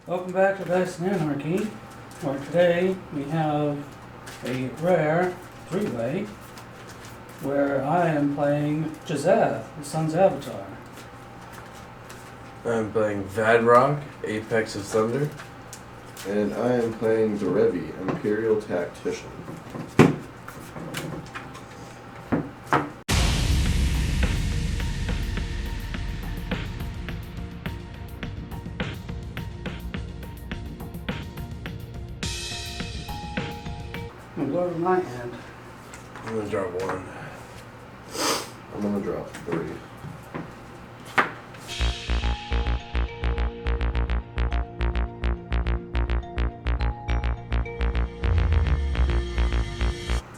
Welcome back to Dice and Anarchy, where today we have a rare three-way where I am playing Gishath, the Sun's Avatar. I'm playing Vadrok, Apex of Thunder. And I am playing Derevi, Empyrial Tactician. I'm going to my hand. I'm gonna drop one. I'm gonna drop 3.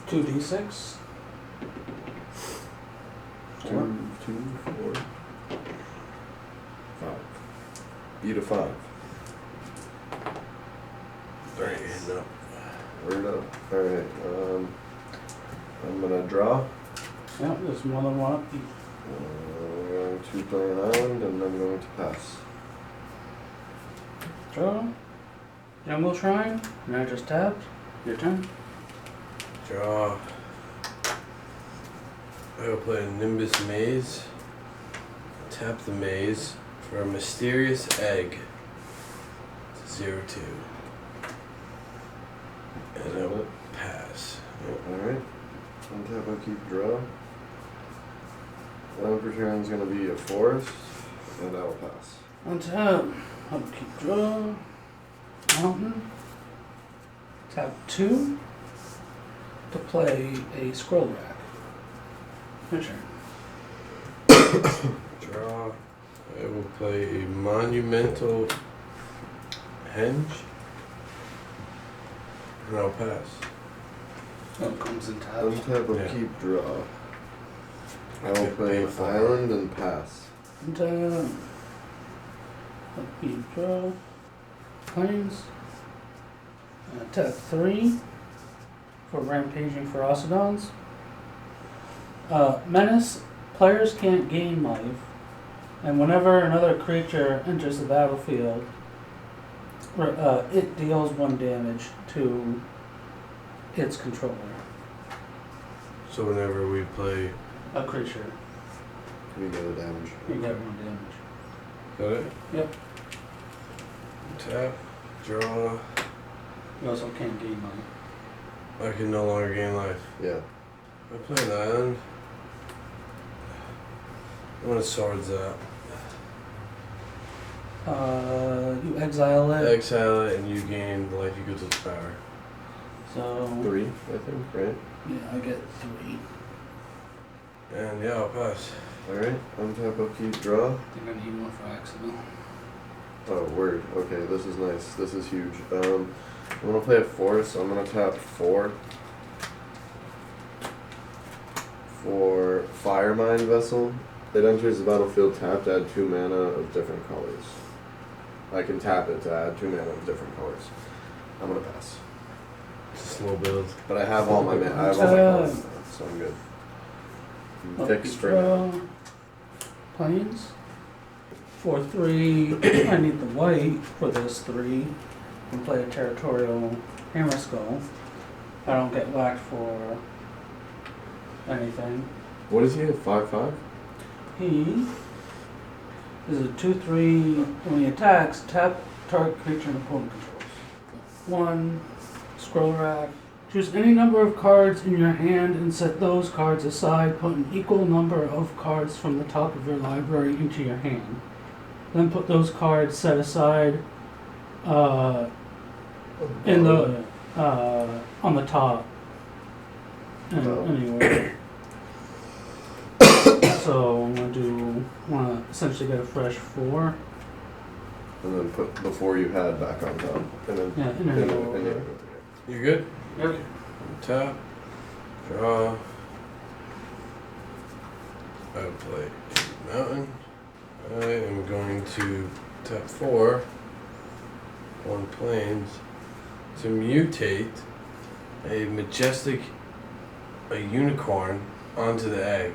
Two D6. 2, 4, 5. Beat a 5. Alright, hand up. Word up. Alright, I'm gonna draw. Yeah, there's more than one upkeep. I'm going to play an island and I'm going to pass. Draw. Jungle Shrine. And I just tapped. Your turn. Draw. I will play a Nimbus Maze. Tap the maze for a mysterious egg. It's 0-2. And I will pass. Alright. Untap, upkeep, draw. Land per turn is going to be a forest, and I will pass. Untap. Upkeep, draw. Mountain. Tap 2 to play a scroll rack. Your turn. Draw. I will play a Monumental Henge. And I'll pass. Oh, it comes in tabs. Untap, upkeep, draw. I will play an island and pass. Untap. Upkeep, draw. Plains. Tap 3 for Rampaging Ferocidons. Menace. Players can't gain life, and whenever another creature enters the battlefield, it deals 1 damage to its controller. So whenever we play... A creature, We get a damage. you get 1 damage. Got it? Yep. Tap. Draw. You also can't gain life. I can no longer gain life. Yeah. I play an island. I'm gonna swords that. You exile it. Exile it and you gain the life equal to its power. So 3, I think, right? yeah, I get 3. And yeah, I'll pass. Alright, untap, upkeep, draw. I think I need one for accident. Oh, word. Okay, this is nice. This is huge. I'm gonna play a forest, so I'm gonna tap 4 for Firemind Vessel. It enters the battlefield tapped, add 2 mana of different colors. I can tap it to add 2 mana of different colors. I'm gonna pass. It's a slow build. But I have all my mana. I have all my colors now, so I'm good. I'm fixed for now. Plains. For 3, I need the white for this 3. And play a Territorial Hammer Skull. I don't get whacked for anything. What is he at? 5/5? He is a 2/3. When he attacks, tap target creature and opponent controls. 1 scroll rack. Choose any number of cards in your hand and set those cards aside. Put an equal number of cards from the top of your library into your hand. Then put those cards set aside in the on the top and anywhere. So I'm gonna essentially get a fresh 4. And then put the 4 you had back on top. And then Yeah, and then go over. You good? Yep. Tap. Draw. I'll play a mountain. I am going to tap 4 on plains to mutate a unicorn onto the egg.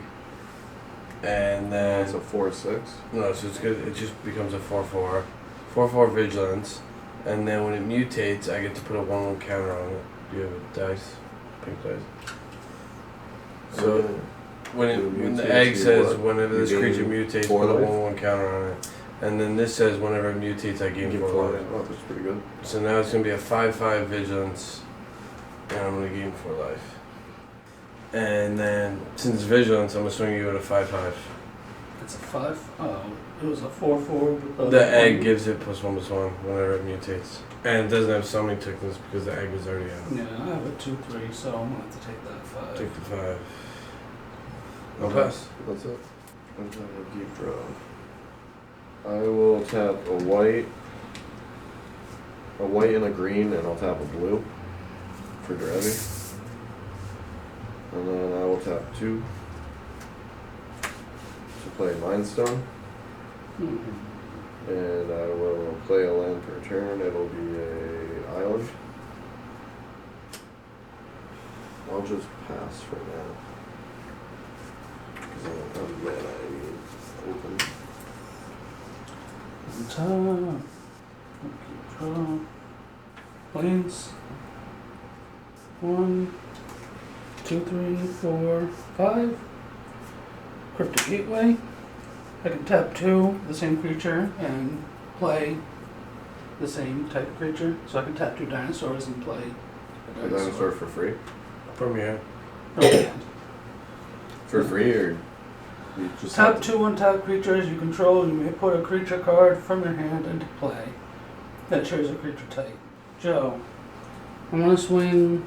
And then It's a 4/6. no, so it's good. It just becomes a 4/4 vigilance, And then when it mutates, I get to put a 1/1 counter on it. Do you have a dice? Pink dice. So when the egg says whenever this creature mutates, put a 1/1 counter on it. And then this says whenever it mutates, I gain 4 life. Oh, that's pretty good. So now it's going to be a 5/5 vigilance, and I'm going to gain 4 life. And then since vigilance, I'm going to swing you at a 5/5. It's a 5. Oh, it was a 4/4. The egg gives it +1/+1 whenever it mutates. And it doesn't have summoning toughness because the egg is already out. Yeah, I have a 2/3, so I'm gonna have to take that 5. Take the 5. I'll pass. That's it. I'm trying to deep draw. I will tap a white and a green, and I'll tap a blue for Derevi. And then I will tap 2 to play Mind Stone. And I will play a land per turn. It'll be a island. I'll just pass for now. Because I don't have mana I need open. Top. Draw. Planes. 1, 2, 3, 4, 5. Cryptic Gateway. I can tap 2, the same creature, and play the same type of creature. So I can tap 2 dinosaurs and play A dinosaur for free? From here. Okay. For free, or you just Tap have to- 2 untap creatures you control. You may put a creature card from your hand into play that shares a creature type. Joe, I'm gonna swing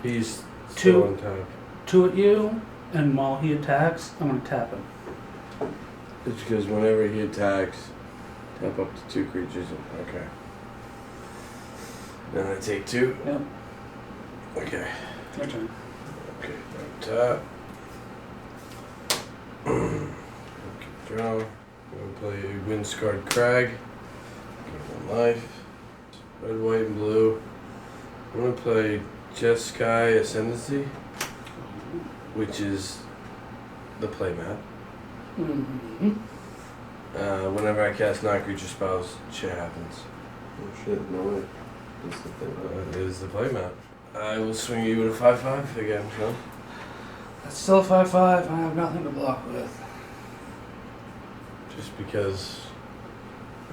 He's 2 still on top. 2 at you, and while he attacks, I'm gonna tap him. It's because whenever he attacks, tap up to 2 creatures. Okay. Then I take 2. Yep, Okay. your turn. Okay. Tap. Okay, draw. I'm gonna play Windscarred Crag. Get 1 life. Red, white, and blue. I'm gonna play Jeskai Ascendancy, which is the playmat. Mm-hmm. Whenever I cast non-creature spells, shit happens. Oh shit, no way. That's the thing. It is the playmat. I will swing you with a 5/5 again, Sean. That's still 5/5. I have nothing to block with. Just because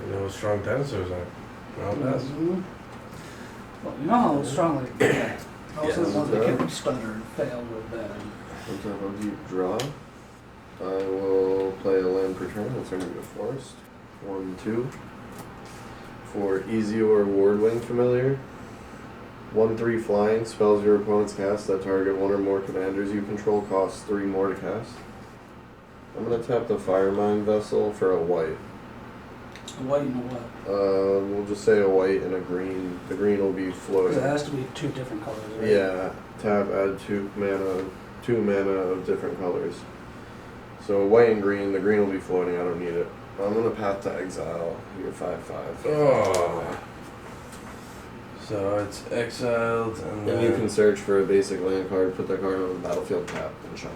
I know what strong dinosaurs are. I'll pass. Mhm. Well, you know how strongly they get. Also, the ones that can stutter and fail real bad. On top of deep draw, I will play a land per turn. That's going to be a forest. 1, 2. For easy or ward-wing familiar. 1/3 flying. Spells your opponent's cast that target 1 or more commanders you control costs 3 more to cast. I'm going to tap the Firemind Vessel for a white. A white and a what? We'll just say a white and a green. The green will be Because floating. it has to be 2 different colors, right? Yeah, tap, add 2 mana of different colors. So white and green, the green will be floating, I don't need it. I'm gonna path to exile, you're 5/5. Oh. So it's exiled and And you can search for a basic land card, put that card on the battlefield, tap, and shuffle.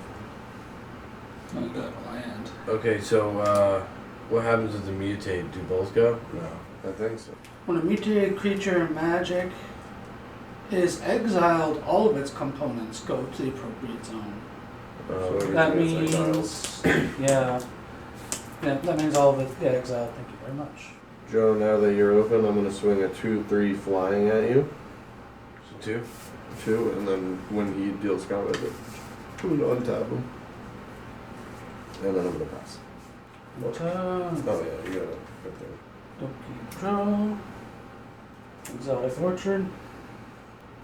Oh, you got a land. Okay, so what happens with the mutate? Do both go? No. I think so. When a mutated creature in Magic is exiled, all of its components go to the appropriate zone. So That everything is exiled. means, yeah, that means all of it get exiled. Thank you very much. Joe, now that you're open, I'm gonna swing a 2/3 flying at you. So 2? 2, and then when he deals combat, I'm gonna untap him. And then I'm gonna pass. Oh yeah, you got it. Right there. Donkey draw. Exotic Orchard.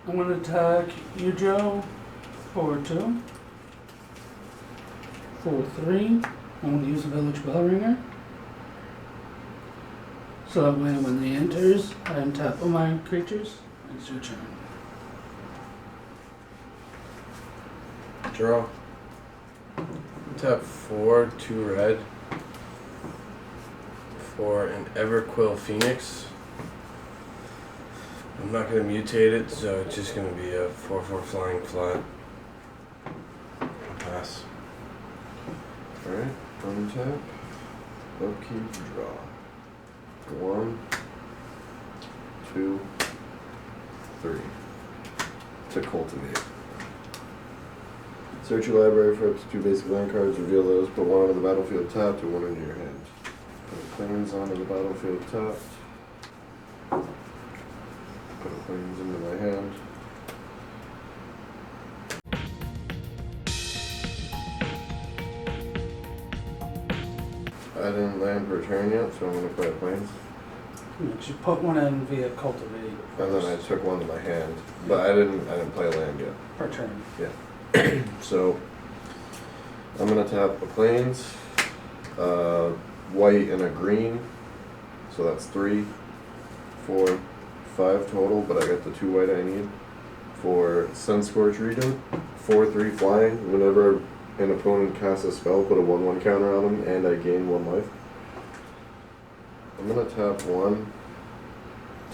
I'm gonna attack you, Joe, for 2. For 3. I'm gonna use a Village Bell Ringer. So that way when he enters, I untap all my creatures. It's your turn. Draw. Tap 4, 2 red. For an Everquill Phoenix. I'm not going to mutate it, so it's just going to be a 4/4 flying flat. Pass. Alright, untap. Upkeep, draw. 1, 2, 3 to cultivate. Search your library for up to 2 basic land cards, reveal those, put 1 onto the battlefield tapped and 1 into your hand. Put planes onto the battlefield tapped. Put planes into my hand. I didn't land per turn yet, so I'm going to play planes. You put one in via cultivate. And then I took 1 to my hand, but I didn't play a land yet. Per turn. Yeah. So I'm gonna tap a plains, white and a green. So that's 3, 4, 5 total, but I got the 2 white I need for Sunscorch region. 4/3 flying. Whenever an opponent casts a spell, put a 1/1 counter on them, and I gain 1 life. I'm gonna tap 1,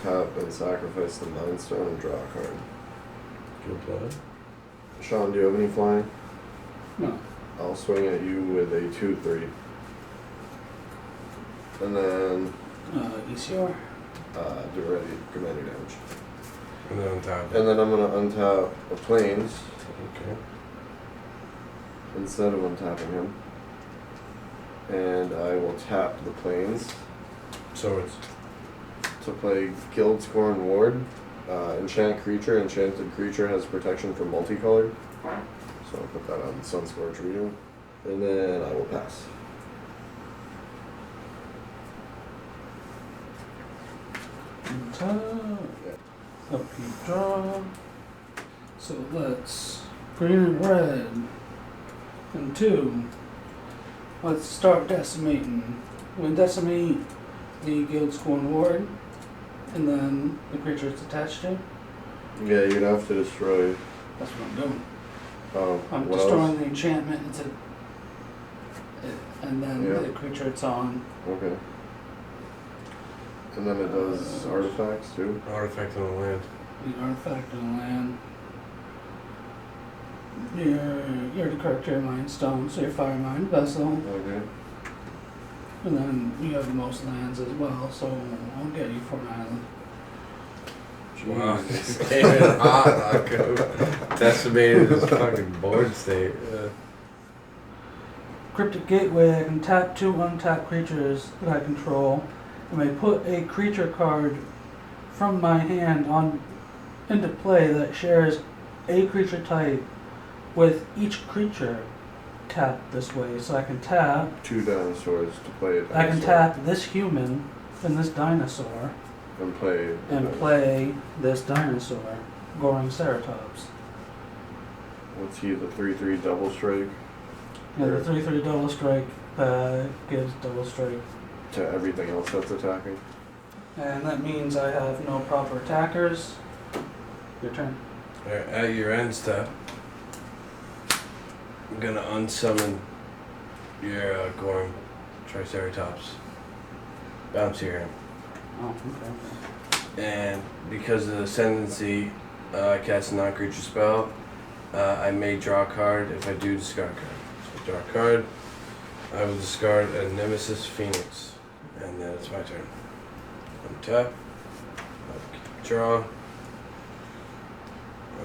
tap and sacrifice the Mind Stone and draw a card. Good play. Sean, do you have any flying? No. I'll swing at you with a 2/3. And then ECR. Derevi, command damage. And then untap. And then I'm gonna untap a plains Okay. instead of untapping him. And I will tap the plains So it's to play Guildscorn Ward. Enchant creature. Enchanted creature has protection from multicolored. So I'll put that on Sunscorch region. And then I will pass. Upkeep draw. So let's green and red. And 2. Let's start decimating. We decimate the Guildscorn Ward, and then the creature it's attached to. Yeah, you'd have to destroy. That's what I'm doing. I'm What destroying else? the enchantment and then Yeah. the creature it's on. Okay. And then it does artifacts too. artifact on the land. The artifact on the land. You're the character Mind Stone, so you're Fire Mind Vessel. Okay. And then you have the most lands as well, so I'll get you for an island. Wow, this game is hot. Decimated his fucking board state. Cryptic Gateway, I can tap 2 untapped creatures that I control, and I put a creature card from my hand into play that shares a creature type with each creature tapped this way. So I can tap, 2 dinosaurs to play a dinosaur. I can tap this human and this dinosaur and play. and play this dinosaur, Goring Ceratops. What's he? The 3/3 double strike Yeah, the 3/3 double strike gives double strike. to everything else that's attacking. And that means I have no proper attackers. Your turn. Alright, at your end step, I'm gonna unsummon your Gorm Triceratops. Bounce your hand. Oh, okay. And because of the ascendancy, I cast a non-creature spell. I may draw a card. If I do, discard a card. So I draw a card. I will discard a Nemesis Phoenix. And then it's my turn. Untap. Draw.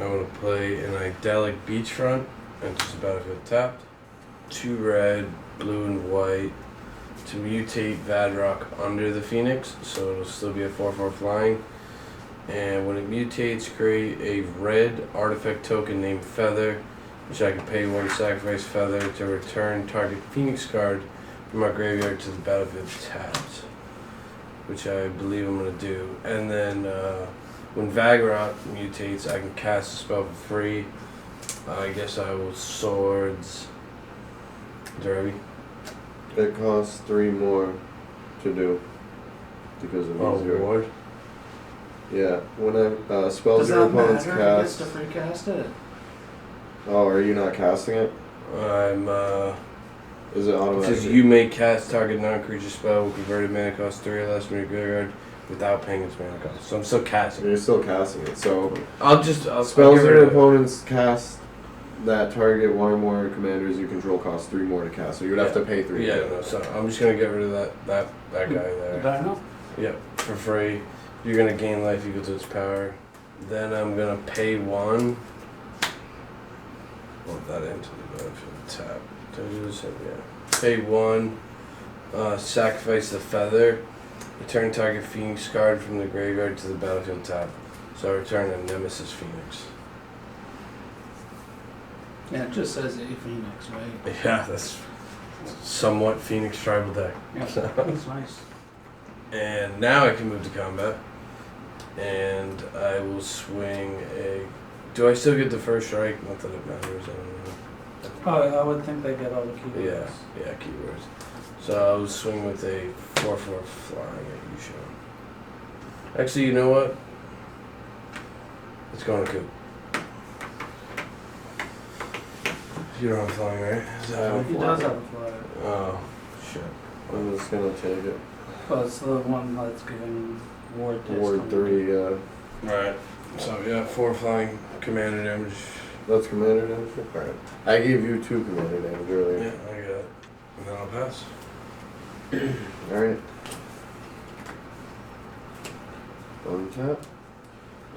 I want to play an Idyllic Beachfront. Enters the battlefield tapped. 2 red, blue, and white to mutate Vadrok under the Phoenix, so it'll still be a 4/4 flying. And when it mutates, create a red artifact token named Feather, which I can pay 1 sacrifice Feather to return target Phoenix card from my graveyard to the battlefield tapped, which I believe I'm going to do. And then when Vadrok mutates, I can cast a spell for free. I guess I will Swords Derevi. It costs 3 more to do because of Oh, easier. Lord. Yeah, when spells Does your that matter? opponents He gets cast. to free cast it. Oh, are you not casting it? I'm Is it It automatic? says you may cast target non-creature spell with converted mana cost 3 or less from your graveyard without paying its mana cost. So I'm still casting. You're still casting it. So I'll spells get your rid of it. opponents cast that target 1 or more commanders you control cost 3 more to cast. So you would have to pay 3. Yeah, no, so I'm just gonna get rid of that guy Did there. I know? Yep, for free. You're gonna gain life equal to its power. Then I'm gonna pay 1. Put that into the battlefield tap. Did I do the same? Yeah. Pay 1. Sacrifice the feather. Return target Phoenix card from the graveyard to the battlefield tap. So I return a Nemesis Phoenix. Yeah, it just says a Phoenix, right? Yeah, that's somewhat Phoenix tribal deck. Yeah, that's nice. And now I can move to combat. And I will swing a... Do I still get the first strike? Not that it matters, I don't know. Oh, I would think they get all the keywords. Yeah, keywords. So I will swing with a 4/4 flying at you, Sean. Actually, you know what? It's going to coup. You don't have flying, right? Is that how He does have a flyer. Oh, shit. I'm just gonna take it. Well, it's the one that's giving ward to Ward 3, Right. So, yeah, 4 flying commander damage. that's commander damage? Alright. I gave you 2 commander damage Yeah, earlier. I got it. And then I'll pass. Alright. Untap.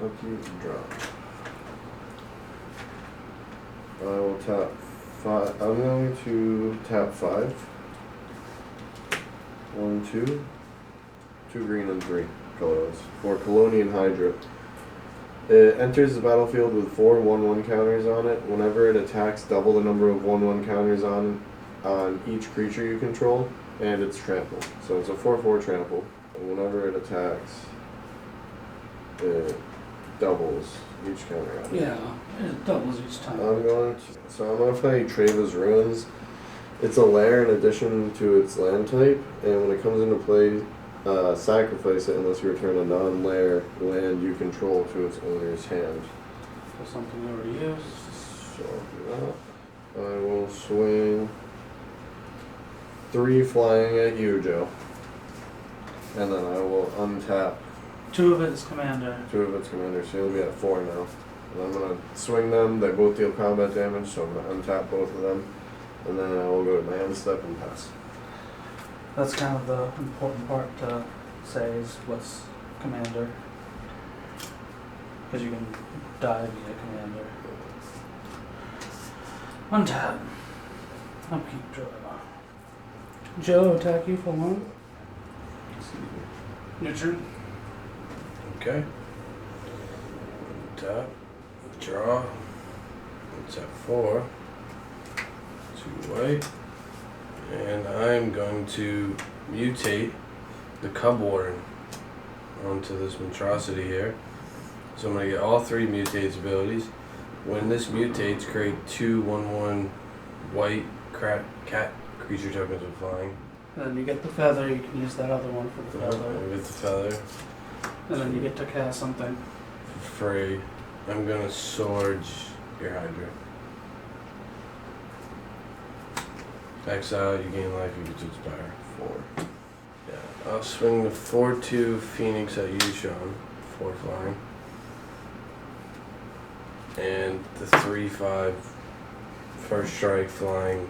Upkeep, draw. I will tap 5. I'm going to tap 5. 1, 2. 2 green and 3 colorless. For Colonian Hydra. It enters the battlefield with 4 1/1 counters on it. Whenever it attacks, double the number of 1/1 counters on each creature you control, and it's trample. So it's a 4/4 trample. And whenever it attacks, it doubles each counter on it. Yeah, it doubles each time. I'm going to play Treva's Ruins. It's a lair in addition to its land type, and when it comes into play, sacrifice it unless you return a non-lair land you control to its owner's hand. For something you already used. So I'll do that. I will swing 3 flying at you, Joe. And then I will untap 2 of it is commander. 2 of its commanders, so you'll be at 4 now. And I'm going to swing them, they both deal combat damage, so I'm going to untap both of them. And then I will go to my end step and pass. That's kind of the important part to say is what's commander. Because you can die via commander. Untap. Upkeep draw. Joe, attack you for 1. Your turn. Okay. Tap. Draw. It's at 4. 2 white. And I'm going to mutate the Cub Warden onto this monstrosity here. So I'm going to get all 3 mutates abilities. When this mutates, create 2 1/1 white cat creature tokens with flying. And then you get the feather, you can use that other one for the feather. I get the feather. And then you get to cast something. For free. I'm going to Sorge your Hydra. Exile, you gain life, you get to inspire. 4. Yeah, I'll swing the 4/2 Phoenix at you, Sean. 4 flying. And the 3/5 first strike flying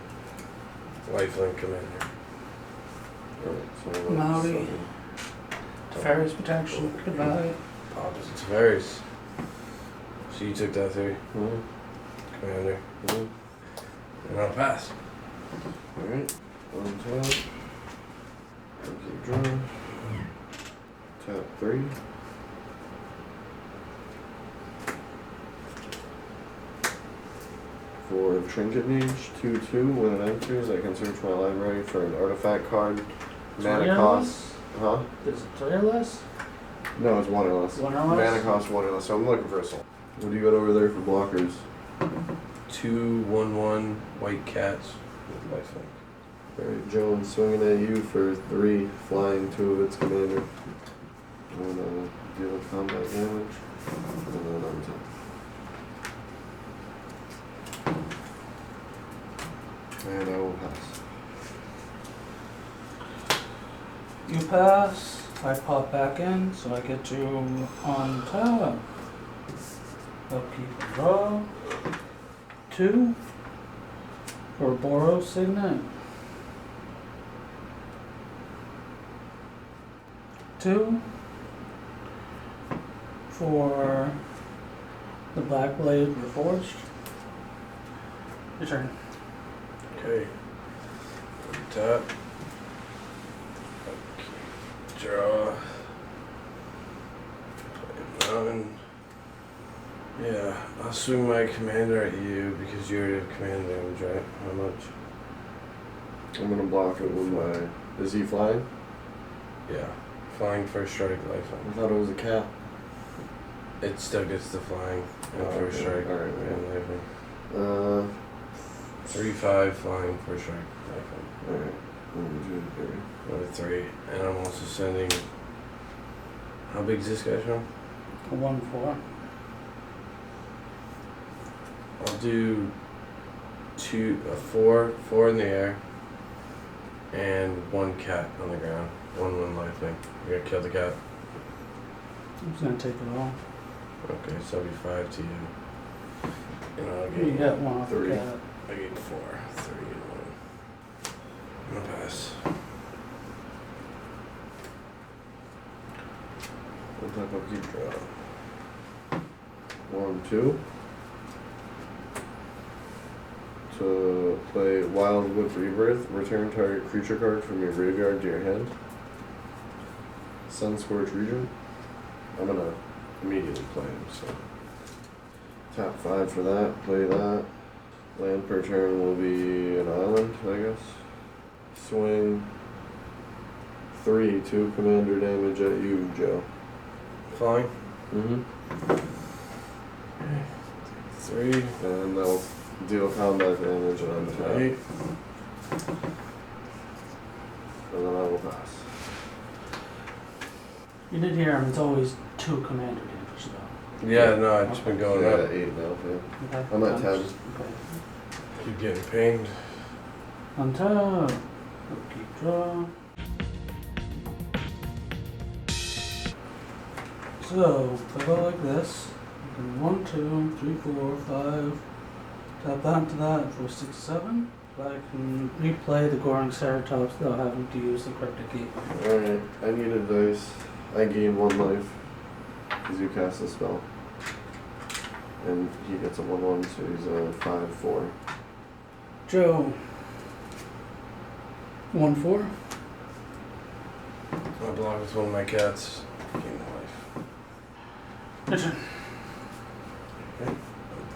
lifelink commander. Alright, so I'm Maori. going Fairies protection, goodbye. Pops, it's fairies. So you took that 3, commander. And I'll pass. Alright, untap. Upkeep, draw. Tap 3. For Trinket Mage, 2/2, when it enters, I can search my library for an artifact card. Mana 3 or cost. less? Huh? Is it 3 or less? No, it's 1 or less. 1 or less? Mana cost 1 or less, so I'm looking for a soul. What do you got over there for blockers? 2 1/1 white cats with lifelink. Alright, Jones swinging at you for 3, flying 2 of its commander. And deal combat damage. And then untap. And I will pass. You pass, I pop back in, so I get to on top. Upkeep and draw. 2. For Boros Signet. 2. for the Black Blade Reforged. Your turn. Okay. Tap. Draw. Play mountain. Yeah, I'll swing my commander at you because you already have command damage, right? How much? I'm gonna block it with my. Is he flying? Yeah. Flying first strike, I lifeline. thought it was a cat. It still gets the flying and Oh, first okay. strike Alright, and lifeline. 3/5 flying first strike, lifeline. Alright. 1, 2, 3. Another 3. And I'm also sending. How big is this guy, Sean? A 1/4. I'll do 4 in the air, and 1 cat on the ground. 1 lifeline. You're gonna kill the cat. I'm just gonna take it all. Okay, so it'll be 5 to you. And I'll You get. get 1 off the 3. cat. I get 4, 3, and 1. I'm gonna pass. What type of keep draw? 1, 2. To play Wild Whip Rebirth, return target creature card from your graveyard to your hand. Sunscorch Region. I'm gonna immediately play him, so. Tap 5 for that, play that. Land per turn will be an island, I guess. Swing 3, 2 commander damage at you, Joe. Flying. Mm-hmm. 3. And they'll deal combat damage and untap. 8. And then I will pass. You did hear him, it's always 2 commander damage though. Yeah, no, I've just been going Yeah, up. 8 now, yeah. Okay. I'm at 10. Okay. Keep getting pinged. Untap. Keep draw. So, if I go like this, I can 1, 2, 3, 4, 5, tap that into that for 6, 7. But I can replay the Goring Ceratops without having to use the Cryptic Keep. Alright, I need advice. I gain 1 life because you cast a spell. And he gets a 1/1, so he's a 5/4. Joe. 1/4. I block with one of my cats. Gain life. Your turn.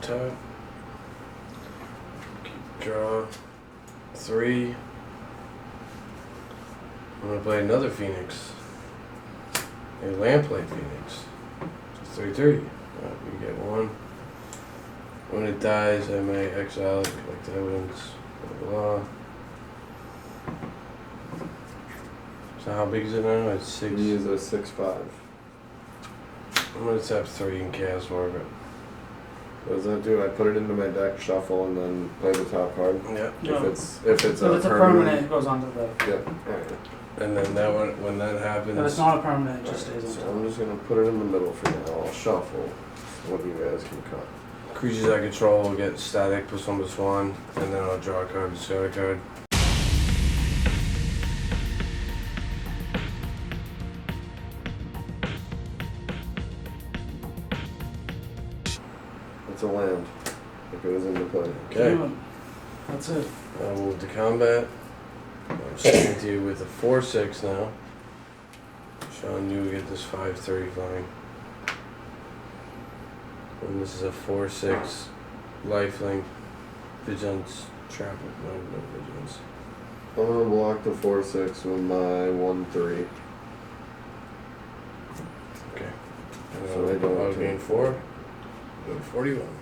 Tap. Keep draw. 3. I'm gonna play another Phoenix. A Lamplight Phoenix. 3/3. You get 1. When it dies, I may exile it, collect evidence, blah blah blah. So how big is it now? It's 6. He is a 6/5. I'm gonna tap 3 and cast Orbit. What does that do? I put it into my deck, shuffle, and then play the top card. Yeah. Yeah. If it's If a it's a permanent, it goes onto the. Yeah. Alright. And then that one, when that happens. If it's not a permanent, it just stays on So top. I'm just gonna put it in the middle for now. I'll shuffle. What you guys can cut. Creatures I control will get static +1/+1, and then I'll draw a card, discard a card. It's a land. It goes into play. Okay. That's it. I'll move to combat. I'm sticking to you with a 4/6 now. Sean, you get this 5/3 flying. And this is a 4/6 lifelink. Vigilance trap. No vigilance. I'm gonna block the 4/6 with my 1/3. Okay. And So I don't I'll have to- gain 4. Go to 41.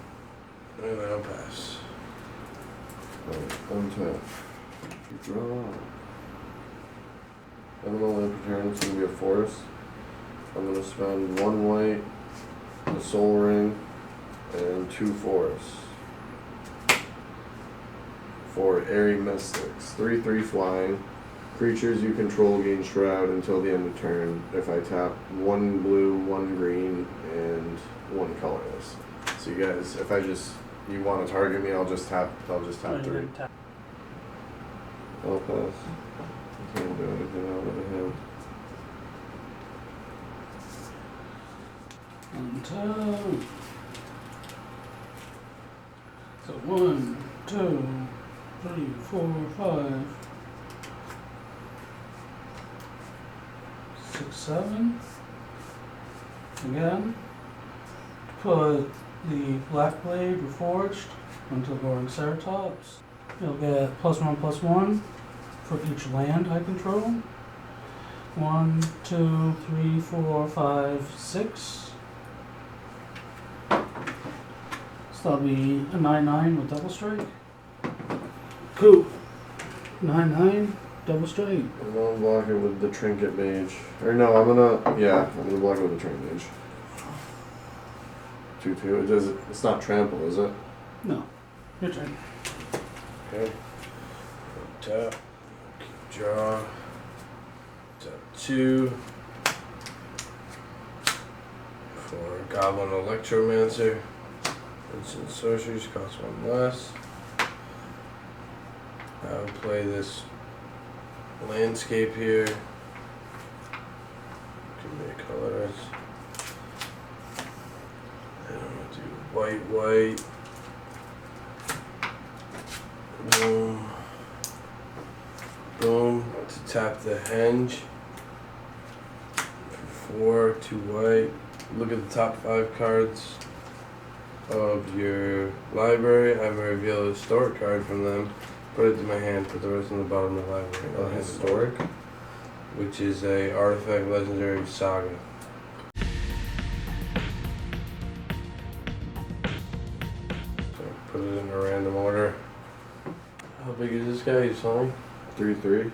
And then I'll pass. Untap. Draw. I'm gonna land per turn. It's gonna be a forest. I'm gonna spend 1 white, a soul ring, and 2 forests. For airy mystics. 3/3 flying. Creatures you control gain shroud until the end of turn. If I tap 1 blue, 1 green, and 1 colorless. So you guys, if you want to target me, I'll just tap Oh, you 3. didn't tap. I'll pass. I can't do anything out of the hand. Untap. So 1, 2, 3, 4, 5, 6, 7. Again. Put the Black Blade Reforged onto the Roaring Ceratops. You'll get +1/+1 for each land I control. 1, 2, 3, 4, 5, 6. So that'll be a 9/9 with double strike. Cool. 9/9 double strike. I'm gonna block it with the Trinket Mage. Or no, I'm gonna block it with the Trinket Mage. 2/2. It's not trample, is it? No. Your turn. Okay. Tap. Draw. Tap 2. For Goblin Electromancer. Instant sorceries cost 1 less. I will play this landscape here. Give me a colors. And I'm gonna do white. Boom. Boom. To tap the henge. For 4, 2 white. Look at the top 5 cards of your library. I'm gonna reveal a historic card from them. Put it to my hand. Put the rest in the bottom of the library. Historic? Which is a artifact legendary saga. So put it in a random order. How big is this guy? You saw me? 3/3.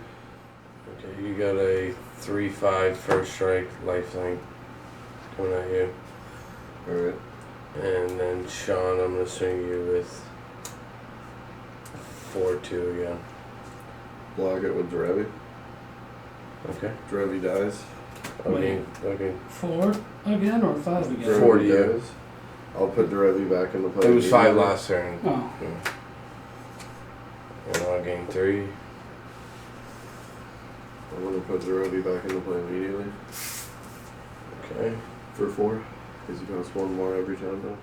Okay, you got a 3/5 first strike lifelink coming at you. Alright. And then Sean, I'm gonna swing you with 4/2 again. Block it with Derevi. Okay. Derevi dies. Okay. 4 again or 5 again? Derevi 4 to you. dies. I'll put Derevi back into play. It was 5 immediately. last turn. Oh. And I'll gain 3. I'm gonna put Derevi back into play immediately. Okay. For 4. Because he costs 1 more every time now.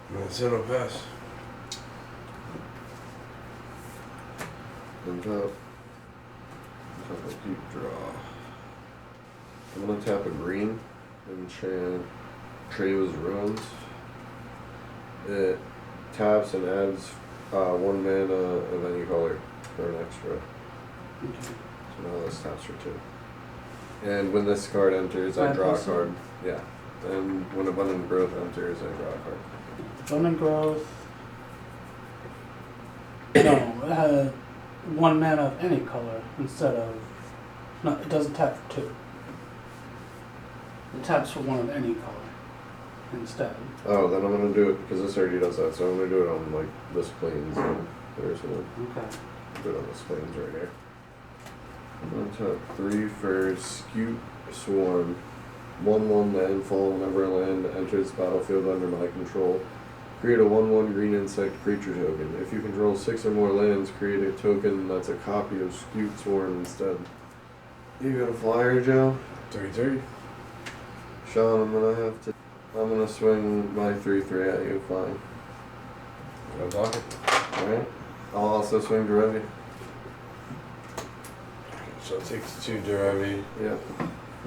And that's it, I'll pass. Untap. Untap a deep draw. I'm gonna tap a green and enchant Treva's Ruins. It taps and adds 1 mana of any color for an extra. Okay. So now this taps for 2. And when this card enters, I draw a card. Yeah. And when Abundant Growth enters, I draw a card. Abundant Growth. No, 1 mana of any color instead of. No, it doesn't tap for 2. It taps for 1 of any color instead. Oh, then I'm gonna do it because this already does that. So I'm gonna do it on like this plains and there's one. Okay. Do it on this plains right here. I'm gonna tap 3 for Scute Swarm. 1/1 landfall whenever a land enters the battlefield under my control. Create a 1/1 green insect creature token. If you control 6 or more lands, create a token that's a copy of Scute Swarm instead. You got a flyer, Joe? 3/3. Sean, I'm gonna swing my 3/3 at you, fine. Gonna block it. Alright? I'll also swing Derevi. So I'll take the 2 Derevi. Yeah.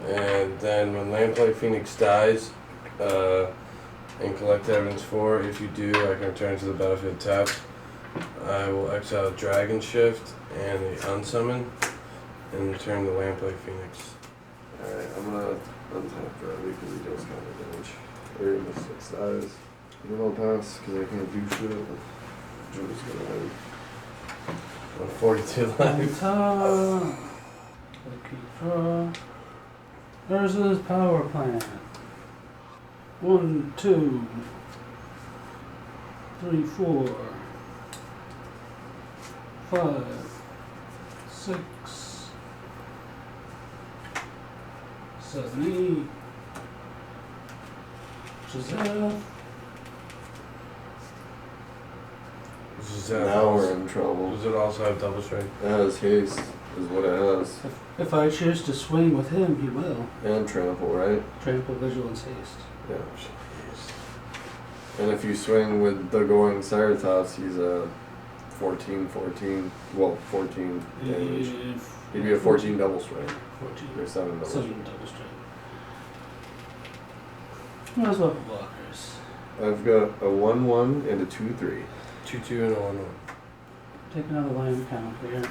And then when Lamplight Phoenix dies, and collect evidence 4, if you do, I can return to the battlefield tapped. I will exile Dragon Shift and the Unsummon, and return the Lamplight Phoenix. Alright, I'm gonna untap Derevi because he does kind of damage. Or in the 6 dies. And then I'll pass because I can't do shit. Joe's gonna win. 42 life. Okay, draw. Versus power plant. 1, 2, 3, 4, 5, 6, 7, 8. Gishath. Does that Now also, we're in trouble. does it also have double strike? That is haste. is what it has. If I choose to swing with him, he will. And trample, right? Trample, vigilance, haste. Yeah. And if you swing with the going Ceratops, he's a 14, well, 14 damage. He'd be a 14 double strike. 14. Or 7 double strike. 7 double strike. Might as well have blockers. I've got a 1-1 and a 2-3. 2-2 and a 1-1. Take another line count here.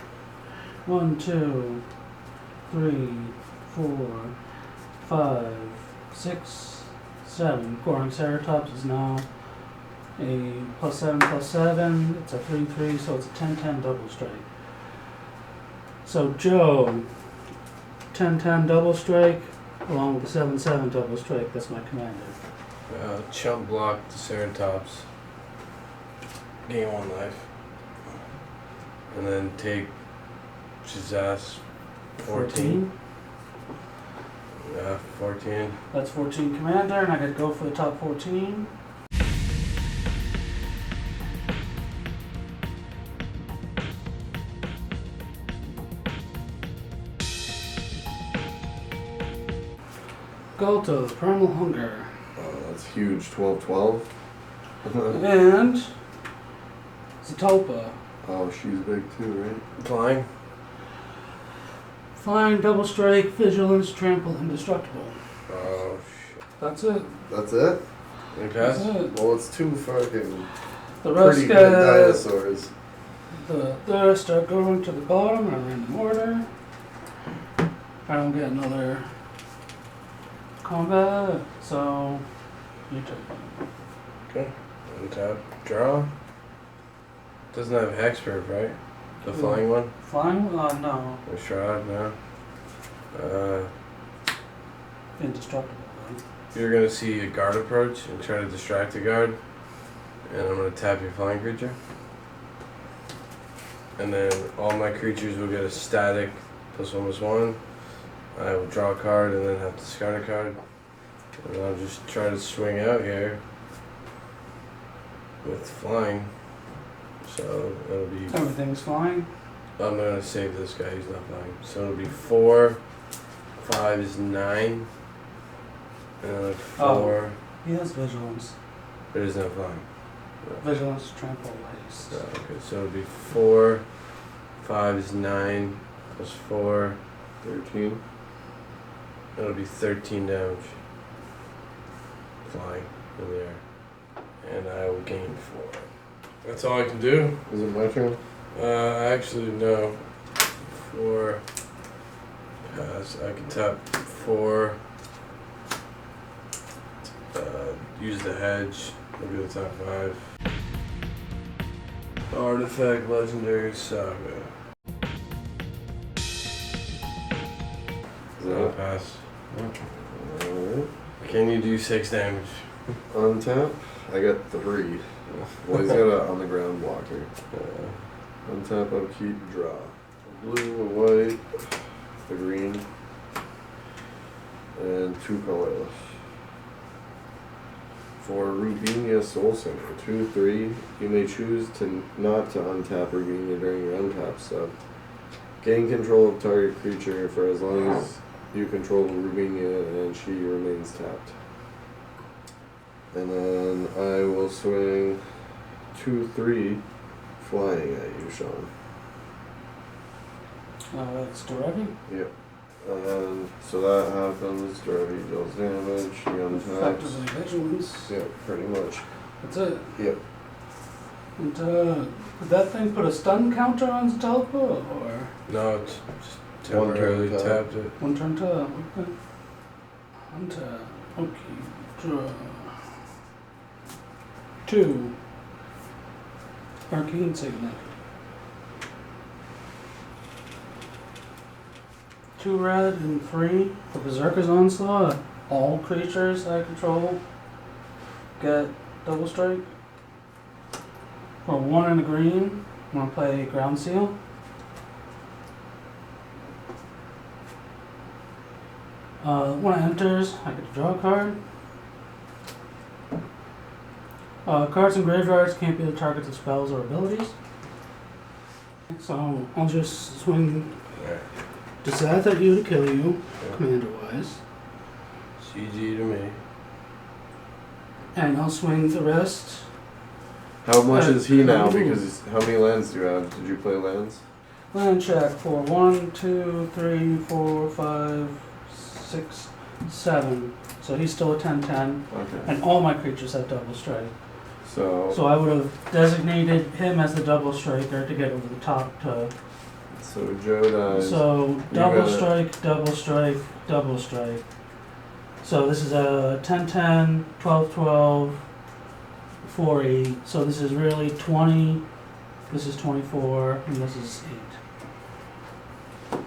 1, 2, 3, 4, 5, 6, 7. Goring Ceratops is now a +7/+7. It's a 3/3, so it's a 10/10 double strike. So Joe, 10/10 double strike, along with the 7/7 double strike. That's my commander. Chump block the Ceratops. Gain 1 life. And then take Gishath 14. Yeah, 14. That's 14 commander, and I could go for the top 14. Galto, Primal Hunger. Oh, that's huge. 12-12. And Zatulpa. Oh, she's big too, right? Flying. Flying, double strike, vigilance, trample, indestructible. Oh, shit. That's it. That's it? Any pass? That's it. Well, it's 2 fucking The rest pretty good get dinosaurs. the rest are going to the bottom in a random order. I don't get another combat, so you take one. Okay. Untap. Draw. Doesn't have hexproof, right? The flying one? Flying? No. Or shroud, no. Indestructible. You're gonna see a guard approach and try to distract the guard. And I'm gonna tap your flying creature. And then all my creatures will get a static +1/+1. I will draw a card and then have to discard a card. And I'll just try to swing out here with flying. So it'll be. Everything's flying. I'm gonna save this guy, he's not flying. So it'll be 4, 5 is 9. And then 4. He has vigilance. But he's not flying. Vigilance, trample, haste. Okay, so it'll be 4, 5 is 9, +4. 13. It'll be 13 damage. Flying in the air. And I will gain 4. That's all I can do. Is it my turn? Actually, no. 4. Pass. I can tap 4. Use the hedge. Maybe the top 5. Artifact, Legendary Saga. Is that it? Pass. Alright. Can you do 6 damage? Untap. I got 3. Well, he's got a on the ground blocker. Untap, upkeep, draw. A blue, a white, a green, and 2 colorless. For Rubinia Soul Center, 2/3, you may choose to not to untap Rubinia during your untap step. Gain control of target creature for as long as you control Rubinia and she remains tapped. And then I will swing 2/3 flying at you, Sean. That's Derevi. Yep. And so that happens, Derevi deals damage, he untaps. Effectively vigilance. Yep, pretty much. That's it. Yep. And did that thing put a stun counter on Zatulpa, or No, it's just One temporarily turn tap. tapped it. one turn tap? Okay. Untap. Okay. Draw. 2. Arcane Signet. 2 red and 3. For Berserker's Onslaught, all creatures I control get double strike. For 1 and a green, I'm gonna play Ground Seal. When it enters, I get to draw a card. Cards in graveyards can't be the targets of spells or abilities. So I'll just swing Alright. Decide that you to kill you, Yeah. commander-wise. CG to me. And I'll swing the rest. How much is he now? Ooh. Because how many lands do you have? Did you play lands? Land check for 1, 2, 3, 4, 5, 6, 7. So he's still a 10/10. Okay. And all my creatures have double strike. So So I would have designated him as the double striker to get over the top to. Joe dies. So double got it. strike, double strike, double strike. So this is a 10/10, 12/12, 4/8. So this is really 20. This is 24, and this is 8.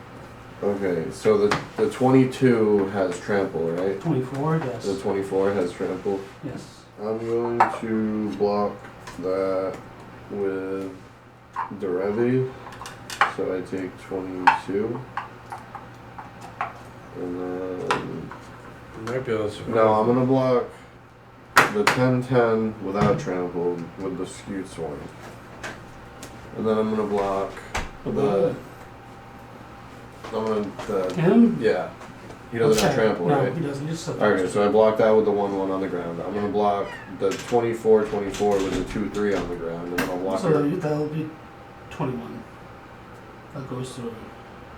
Okay, so the 22 has trample, right? 24, The yes. 24 has trample. Yes. I'm going to block that with Derevi. So I take 22. And then... You might be able to survive. No, I'm going to block the 10/10 without trample with the skewed swing. And then I'm going to block the... Him? Yeah. He doesn't have Okay. trample, No, right? he doesn't. He's just Okay, so I blocked that with the 1/1 on the ground. I'm gonna block the 24/24 with the 2/3 on the ground, and then I'll block So her that'll be 21. That goes through.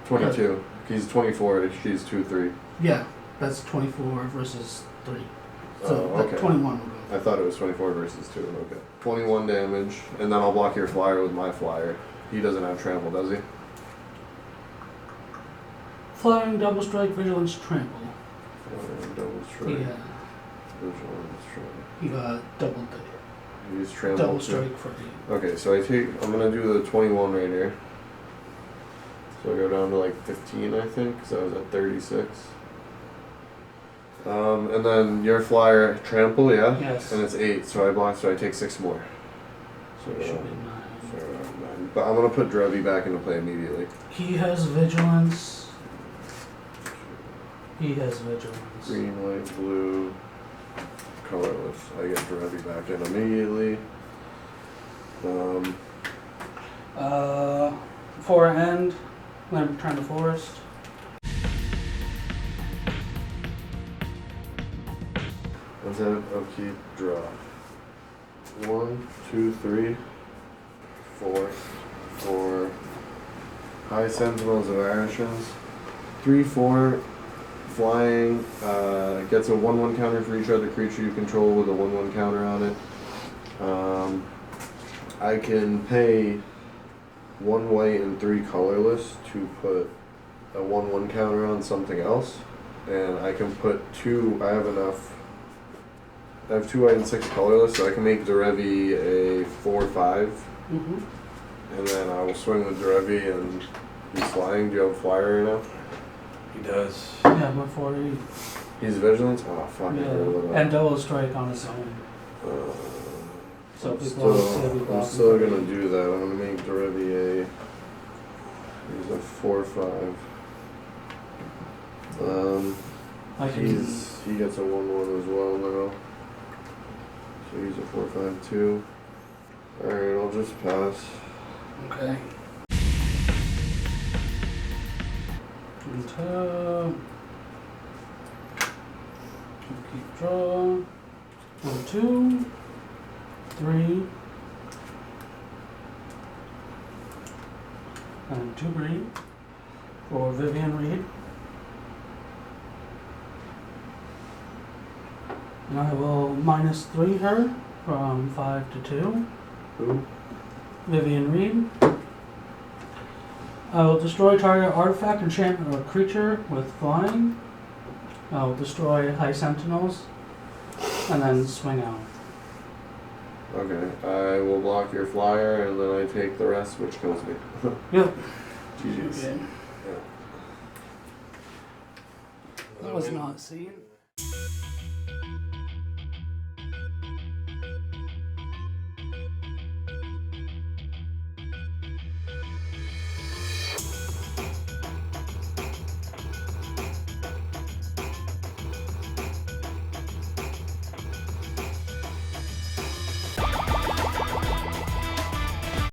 22. He's 24. She's 2/3. Yeah, that's 24 versus 3. So Oh, that okay. 21 will go. I thought it was 24 versus 2. Okay. 21 damage, and then I'll block your flyer with my flyer. He doesn't have trample, does he? Flying, double strike, vigilance, trample. Double strike. Yeah, Vigilance, strike. he got double He's trample. double too. strike for the. Okay, so I'm gonna do the 21 right here. So I go down to like 15, I think, because I was at 36. And then your flyer trample, yeah? Yes. And it's 8, so I block, so I take 6 more. So, It should be 9. so 9. But I'm gonna put Derevi back into play immediately. He has vigilance. He has vigilance. Green, white, blue, colorless. I get Derevi back in immediately. For end, land return to forest. Let's have upkeep, draw. 1, 2, 3, 4, 4. High Sentinels of Arishans. 3, 4. Flying, gets a 1/1 counter for each other creature you control with a 1/1 counter on it. I can pay 1 white and 3 colorless to put a 1/1 counter on something else. And I can put 2, I have 2 white and 6 colorless, so I can make Derevi a 4/5. Mm-hmm. And then I will swing with Derevi and he's flying. Do you have a flyer right now? He does. Yeah, my 4/8. He's Vigilance? Oh, fuck, I Yeah, heard about that. and double strike on his own. So I'm if he blocks, he'll be I'm blocking still for gonna me. do that. I'm gonna make Derevi he's a 4/5. I can. He gets a 1/1 as well now. So he's a 4/5 too. Alright, I'll just pass. Okay. Until. Keep draw. 1, 2, 3. And 2 green for Vivian Reed. And I will -3 her from 5 to 2. Who? Vivian Reed. I will destroy target artifact, enchantment, or creature with flying. I will destroy High Sentinels. And then swing out. Okay, I will block your flyer and then I take the rest, which kills me. Yep. GG's. Okay. Yeah. That was not seen.